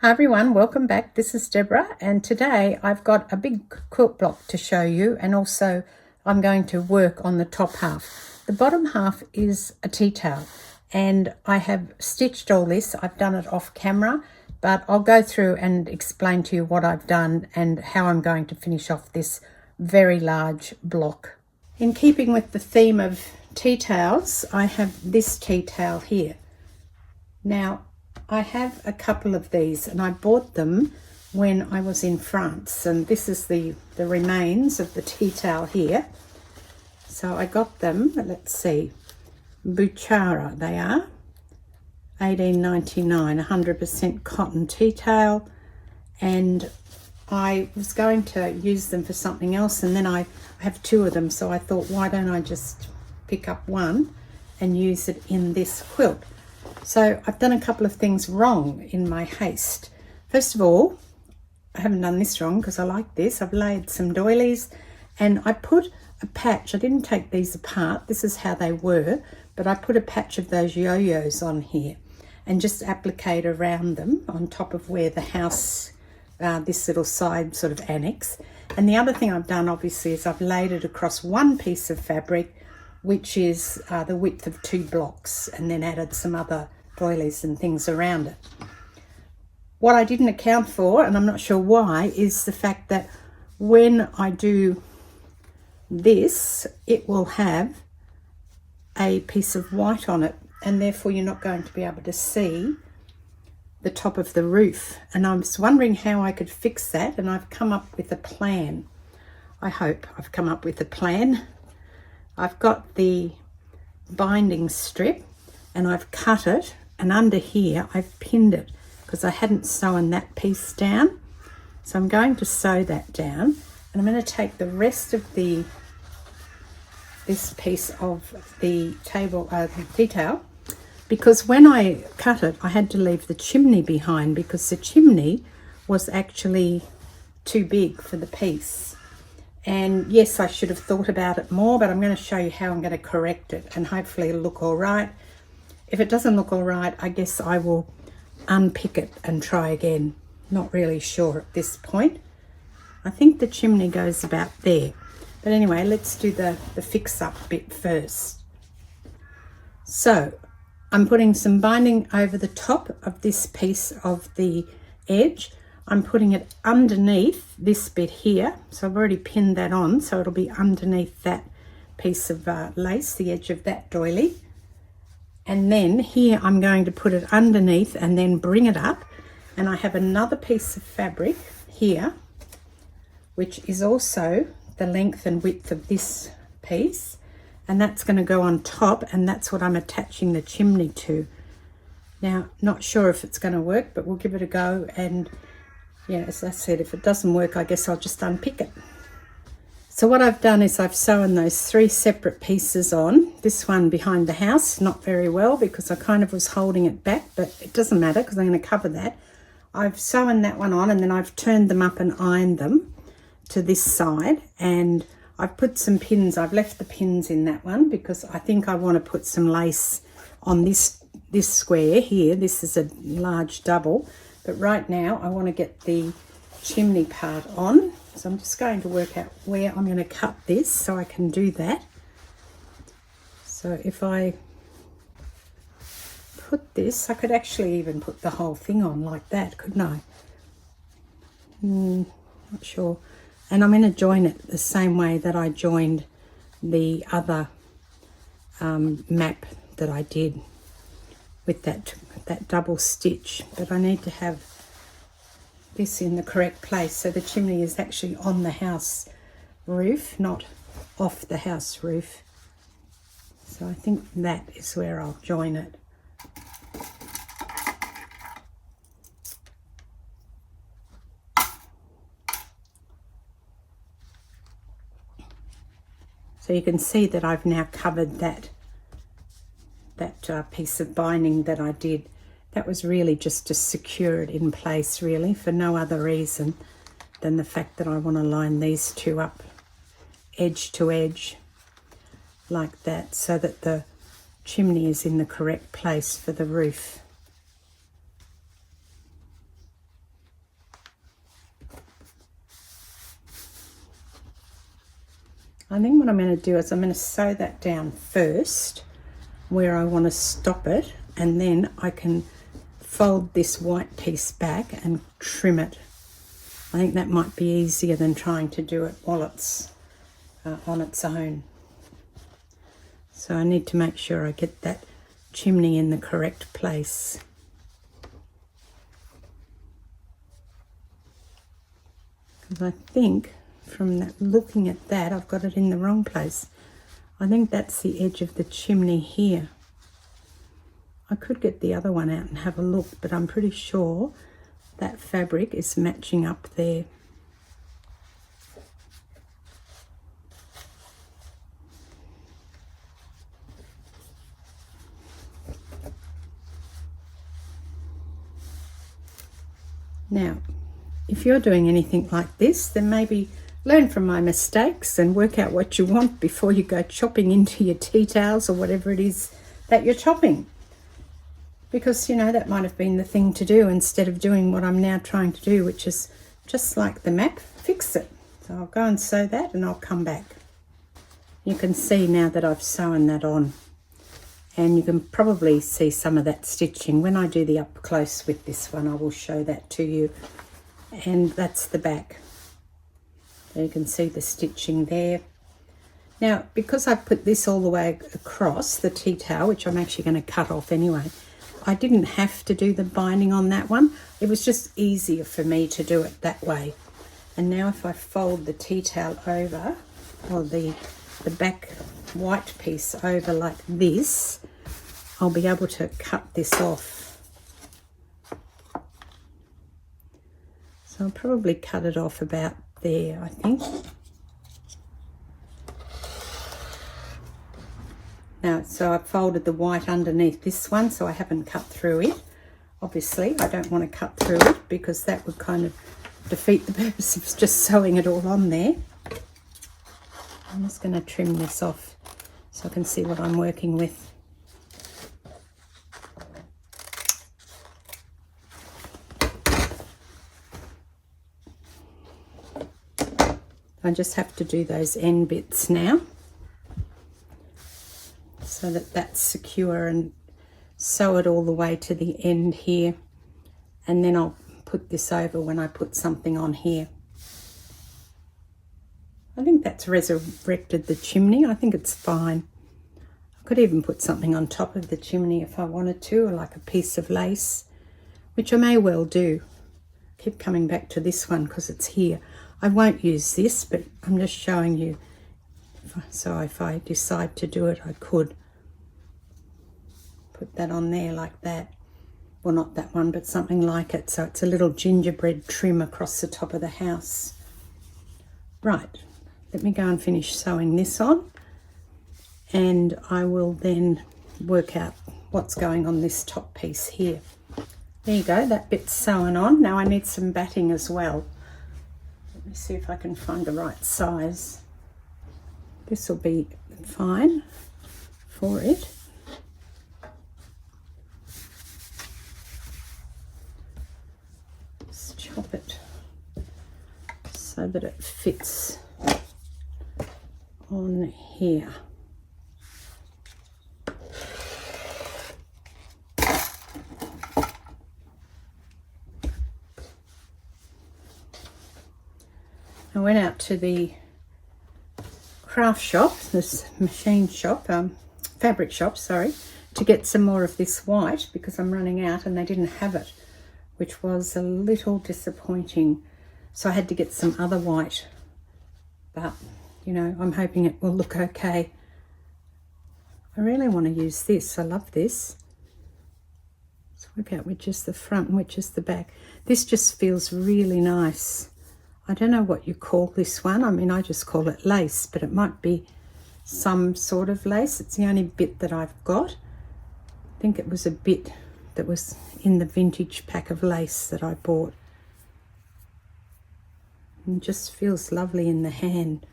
Hi everyone, welcome back. This is Deborah, and today I've got a big quilt block to show you, and also I'm going to work on the top half. The bottom half is a tea towel, and I have stitched all this. I've done it off camera, but I'll go through and explain to you what I've done and how I'm going to finish off this very large block. In keeping with the theme of tea towels, I have this tea towel here. Now, I have a couple of these, and I bought them when I was in France, and this is the remains of the tea towel here. So I got them, let's see, Buchara they are, 18.99, 100% cotton tea towel, and I was going to use them for something else, and then I have two of them, so I thought, why don't I just pick up one and use it in this quilt. So I've done a couple of things wrong in my haste. First of all, I haven't done this wrong because I like this. I've laid some doilies and I put a patch. I didn't take these apart. This is how they were, but I put a patch of those yo-yos on here and just applique around them on top of where the house, this little side sort of annex. And the other thing I've done obviously is I've laid it across one piece of fabric, which is the width of 2 blocks, and then added some other doilies and things around it. What I didn't account for, and I'm not sure why, is the fact that when I do this, it will have a piece of white on it, and therefore you're not going to be able to see the top of the roof. And I was wondering how I could fix that, and I've come up with a plan. I hope I've come up with a plan. I've got the binding strip and I've cut it, and under here I've pinned it because I hadn't sewn that piece down. So I'm going to sew that down, and I'm going to take the rest of this piece of the tea towel, because when I cut it I had to leave the chimney behind because the chimney was actually too big for the piece. And yes, I should have thought about it more, but I'm going to show you how I'm going to correct it, and hopefully it'll look all right. If it doesn't look all right, I guess I will unpick it and try again. Not really sure at this point. I think the chimney goes about there. But anyway, let's do the fix-up bit first. So I'm putting some binding over the top of this piece of the edge. I'm putting it underneath this bit here. So I've already pinned that on, so it'll be underneath that piece of lace, the edge of that doily. And then here I'm going to put it underneath and then bring it up. And I have another piece of fabric here, which is also the length and width of this piece. And that's going to go on top, and that's what I'm attaching the chimney to. Now, not sure if it's going to work, but we'll give it a go. And yeah, as I said, if it doesn't work, I guess I'll just unpick it. So what I've done is I've sewn those 3 separate pieces on. This one behind the house, not very well because I kind of was holding it back, but it doesn't matter because I'm going to cover that. I've sewn that one on, and then I've turned them up and ironed them to this side, and I've put some pins. I've left the pins in that one because I think I want to put some lace on this square here. This is a large double. But right now I want to get the chimney part on. So I'm just going to work out where I'm going to cut this so I can do that. So if I put this, I could actually even put the whole thing on like that, couldn't I? Not sure. And I'm going to join it the same way that I joined the other map that I did with that double stitch, but I need to have this in the correct place. So the chimney is actually on the house roof, not off the house roof. So I think that is where I'll join it. So you can see that I've now covered that piece of binding that I did. That was really just to secure it in place, really, for no other reason than the fact that I want to line these 2 up edge to edge like that, so that the chimney is in the correct place for the roof. I think what I'm going to do is I'm going to sew that down first where I want to stop it, and then I can fold this white piece back and trim it. I think that might be easier than trying to do it while it's on its own. So I need to make sure I get that chimney in the correct place. Because I think from that, looking at that, I've got it in the wrong place. I think that's the edge of the chimney here. I could get the other one out and have a look, but I'm pretty sure that fabric is matching up there. Now, if you're doing anything like this, then maybe learn from my mistakes and work out what you want before you go chopping into your tea towels or whatever it is that you're chopping. Because, you know, that might have been the thing to do instead of doing what I'm now trying to do, which is just like the map, fix it. So I'll go and sew that and I'll come back. You can see now that I've sewn that on. And you can probably see some of that stitching. When I do the up close with this one, I will show that to you. And that's the back. So you can see the stitching there. Now, because I put this all the way across the tea towel, which I'm actually going to cut off anyway, I didn't have to do the binding on that one. It was just easier for me to do it that way. And now if I fold the tea towel over, or the back white piece over like this, I'll be able to cut this off. So I'll probably cut it off about there, I think. Now, so I've folded the white underneath this one, so I haven't cut through it. Obviously, I don't want to cut through it because that would kind of defeat the purpose of just sewing it all on there. I'm just going to trim this off so I can see what I'm working with. I just have to do those end bits now so that that's secure, and sew it all the way to the end here, and then I'll put this over when I put something on here. I think that's resurrected the chimney. I think it's fine. I could even put something on top of the chimney if I wanted to, or like a piece of lace, which I may well do. Keep coming back to this one because it's here. I won't use this, but I'm just showing you. So if I decide to do it, I could put that on there like that. Well, not that one, but something like it. So it's a little gingerbread trim across the top of the house. Right, let me go and finish sewing this on, and I will then work out what's going on this top piece here. There you go, that bit's sewn on. Now I need some batting as well. Let me see if I can find the right size. This will be fine for it. Let's chop it so that it fits on here. I went out to the craft shop, this machine shop, fabric shop, sorry, to get some more of this white because I'm running out and they didn't have it, which was a little disappointing. So I had to get some other white, but you know, I'm hoping it will look okay. I really want to use this. I love this. Let's work out which is the front and which is the back. This just feels really nice. I don't know what you call this one. I mean, I just call it lace, but it might be some sort of lace. It's the only bit that I've got. I think it was a bit that was in the vintage pack of lace that I bought. And it just feels lovely in the hand.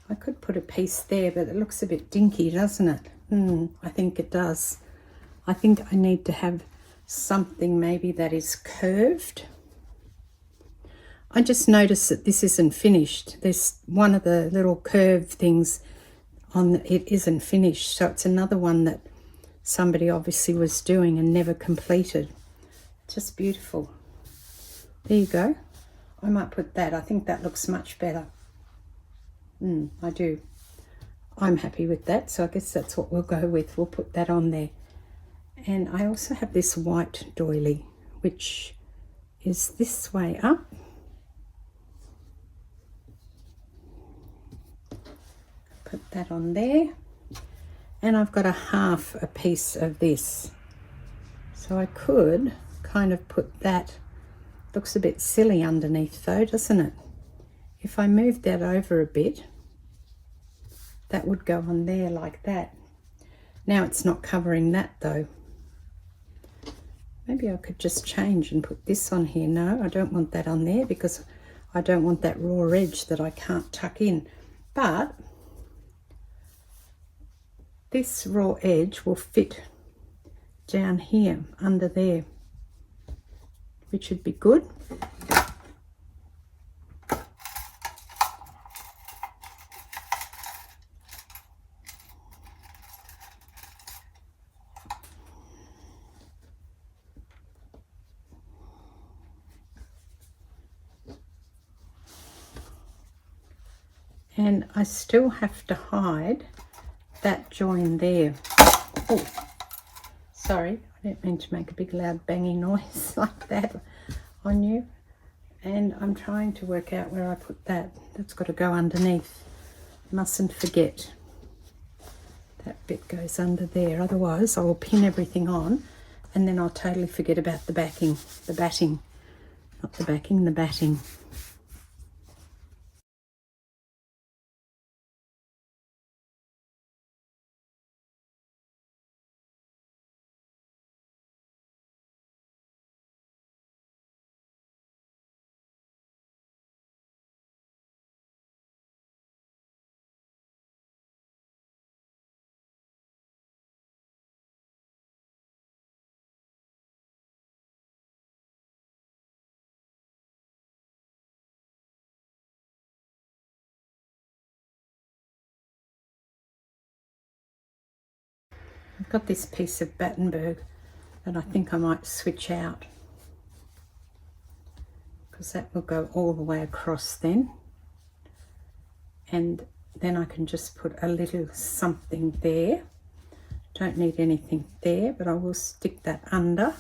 I could put a piece there, but it looks a bit dinky, doesn't it? I think it does. I think I need to have something maybe that is curved. I just noticed that this isn't finished. There's one of the little curve things on it isn't finished, so it's another one that somebody obviously was doing and never completed. Just beautiful. There you go. I might put that. I think that looks much better. I do. I'm happy with that, so I guess that's what we'll go with. We'll put that on there. And I also have this white doily, which is this way up. Put that on there. And I've got half a piece of this. So I could kind of put that. Looks a bit silly underneath though, doesn't it? If I moved that over a bit, that would go on there like that. Now it's not covering that though. Maybe I could just change and put this on here. No, I don't want that on there because I don't want that raw edge that I can't tuck in. But this raw edge will fit down here under there, which would be good. And I still have to hide that join there. Oh, sorry, I didn't mean to make a big loud banging noise like that on you. And I'm trying to work out where I put that. That's got to go underneath. Mustn't forget. That bit goes under there. Otherwise, I will pin everything on and then I'll totally forget about the backing, the batting. Not the backing, the batting. I've got this piece of Battenberg that I think I might switch out because that will go all the way across then, and then I can just put a little something there. Don't need anything there, but I will stick that under,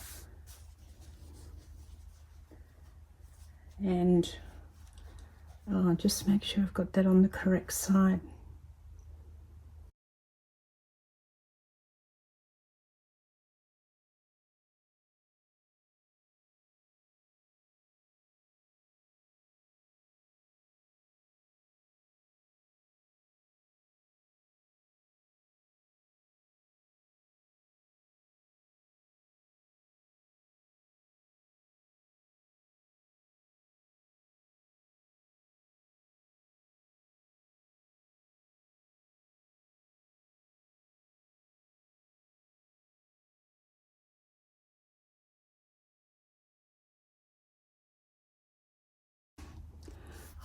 and just make sure I've got that on the correct side.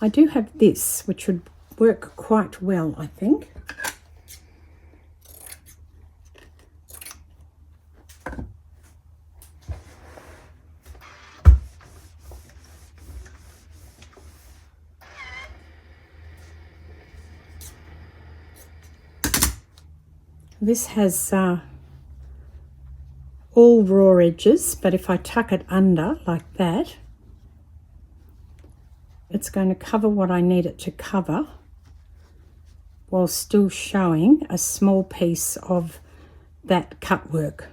I do have this, which would work quite well, I think. This has all raw edges, but if I tuck it under like that, it's going to cover what I need it to cover while still showing a small piece of that cut work.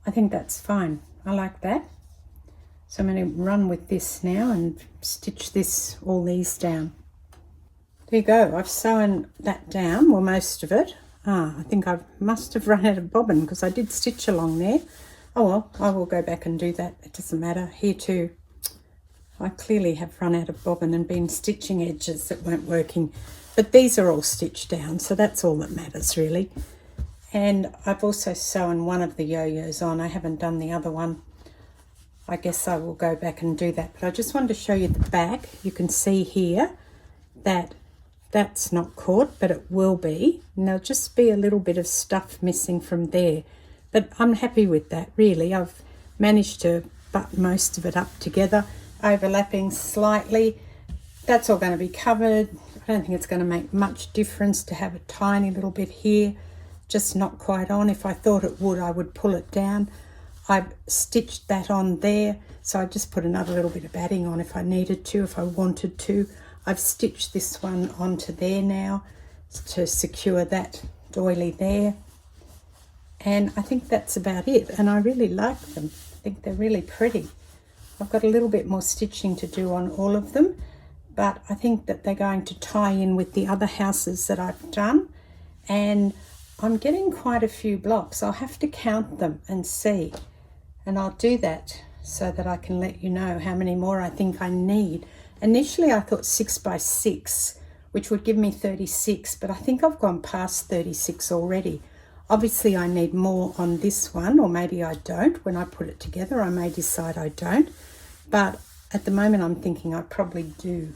I think that's fine. I like that. So I'm going to run with this now and stitch all these down. There you go. I've sewn that down, well, most of it. I think I must have run out of bobbin because I did stitch along there. Oh well, I will go back and do that. It doesn't matter. Here too, I clearly have run out of bobbin and been stitching edges that weren't working. But these are all stitched down, so that's all that matters really. And I've also sewn one of the yo-yos on. I haven't done the other one. I guess I will go back and do that. But I just wanted to show you the back. You can see here that that's not caught, but it will be. And there'll just be a little bit of stuff missing from there. But I'm happy with that, really. I've managed to button most of it up together, overlapping slightly. That's all going to be covered. I don't think it's going to make much difference to have a tiny little bit here, just not quite on. If I thought it would, I would pull it down. I've stitched that on there, so I just put another little bit of batting on if I needed to, if I wanted to. I've stitched this one onto there now to secure that doily there. And I think that's about it. And I really like them. I think they're really pretty. I've got a little bit more stitching to do on all of them, but I think that they're going to tie in with the other houses that I've done. And I'm getting quite a few blocks. I'll have to count them and see. And I'll do that so that I can let you know how many more I think I need. Initially, I thought 6 by 6, which would give me 36, but I think I've gone past 36 already. Obviously, I need more on this one, or maybe I don't. When I put it together, I may decide I don't. But at the moment, I'm thinking I probably do.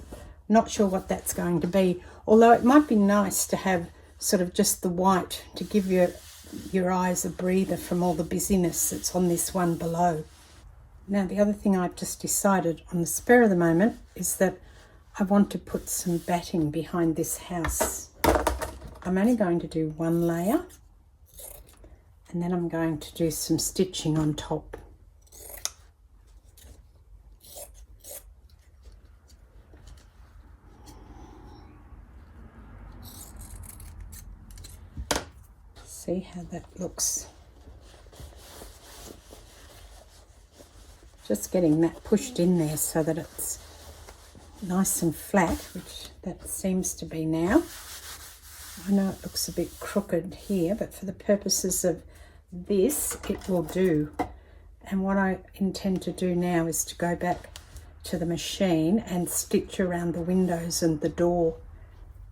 Not sure what that's going to be, although it might be nice to have sort of just the white to give your eyes a breather from all the busyness that's on this one below. Now, the other thing I've just decided on the spur of the moment is that I want to put some batting behind this house. I'm only going to do one layer, and then I'm going to do some stitching on top. See how that looks. Just getting that pushed in there so that it's nice and flat, which that seems to be now. I know it looks a bit crooked here, but for the purposes of this, it will do. And what I intend to do now is to go back to the machine and stitch around the windows and the door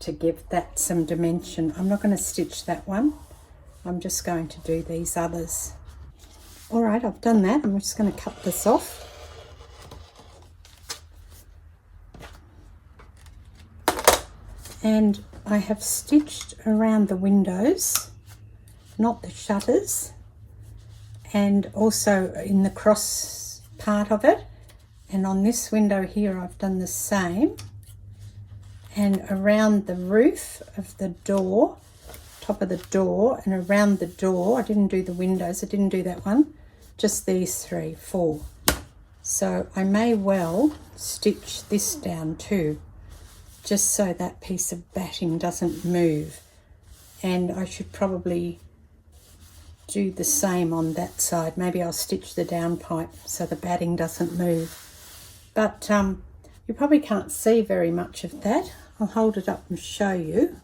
to give that some dimension. I'm not going to stitch that one. I'm just going to do these others. All right, I've done that. I'm just going to cut this off. And I have stitched around the windows, not the shutters, and also in the cross part of it. And on this window here, I've done the same. And around the roof of the door, top of the door, and around the door, I didn't do the windows, I didn't do that one, just these 3, 4. So I may well stitch this down too, just so that piece of batting doesn't move. And I should probably do the same on that side. Maybe I'll stitch the downpipe so the batting doesn't move. But you probably can't see very much of that. I'll hold it up and show you.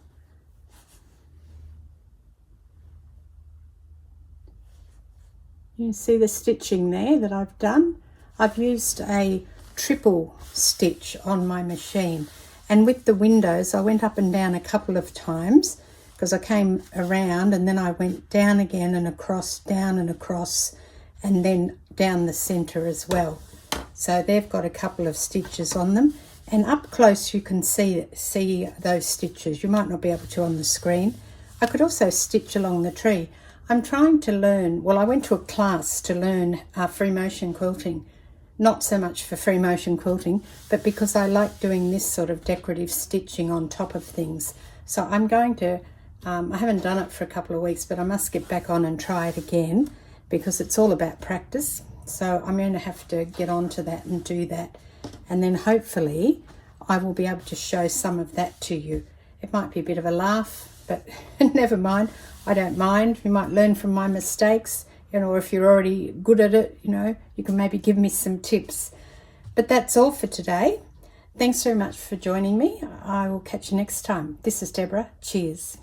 You can see the stitching there that I've done. I've used a triple stitch on my machine. And with the windows, I went up and down a couple of times because I came around and then I went down again and across, down and across, and then down the centre as well. So they've got a couple of stitches on them. And up close you can see those stitches. You might not be able to on the screen. I could also stitch along the tree. I'm trying to learn, well, I went to a class to learn free motion quilting. Not so much for free motion quilting, but because I like doing this sort of decorative stitching on top of things. So I'm going to, I haven't done it for a couple of weeks, but I must get back on and try it again because it's all about practice. So I'm going to have to get on to that and do that. And then hopefully I will be able to show some of that to you. It might be a bit of a laugh, but never mind. I don't mind. You might learn from my mistakes, you know, or if you're already good at it, you know, you can maybe give me some tips. But that's all for today. Thanks very much for joining me. I will catch you next time. This is Deborah. Cheers.